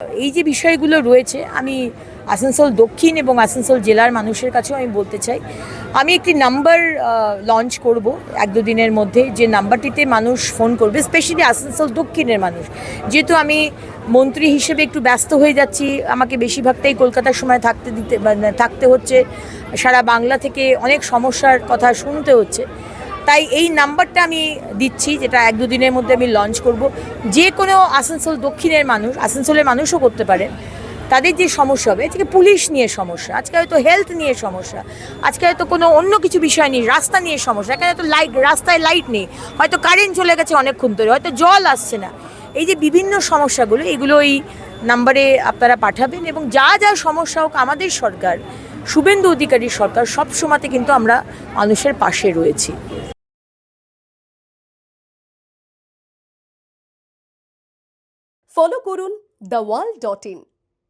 এই যে বিষয়গুলো রয়েছে, আমি আসানসোল দক্ষিণ এবং আসানসোল জেলার মানুষের কাছেও আমি বলতে চাই, আমি একটি নাম্বার লঞ্চ করব 1-2 দিনের মধ্যে, যে নাম্বারটিতে মানুষ ফোন করবে, স্পেশালি আসানসোল দক্ষিণের মানুষ। যেহেতু আমি মন্ত্রী হিসেবে একটু ব্যস্ত হয়ে যাচ্ছি, আমাকে বেশিরভাগটাই কলকাতার সময় থাকতে হচ্ছে, সারা বাংলা থেকে অনেক সমস্যার কথা শুনতে হচ্ছে, তাই এই নাম্বারটা আমি দিচ্ছি, যেটা 1-2 দিনের মধ্যে আমি লঞ্চ করব। যে কোনো আসানসোল দক্ষিণের মানুষ, আসানসোলের মানুষও করতে পারেন, তাদের যে সমস্যা হবে, আজকে পুলিশ নিয়ে সমস্যা, আজকে হয়তো হেলথ নিয়ে সমস্যা, আজকে হয়তো কোনো অন্য কিছু বিষয় নেই, রাস্তা নিয়ে সমস্যা, এখানে হয়তো রাস্তায় লাইট নেই, হয়তো কারেন্ট চলে গেছে অনেকক্ষণ ধরে, হয়তো জল আসছে না, এই যে বিভিন্ন সমস্যাগুলো, এগুলো এই নাম্বারে আপনারা পাঠাবেন। এবং যা যা সমস্যা হোক, আমাদের সরকার, শুভেন্দু অধিকারীর সরকার, সব সময়তে কিন্তু আমরা মানুষের পাশে রয়েছি। ফলো করুন theworld.in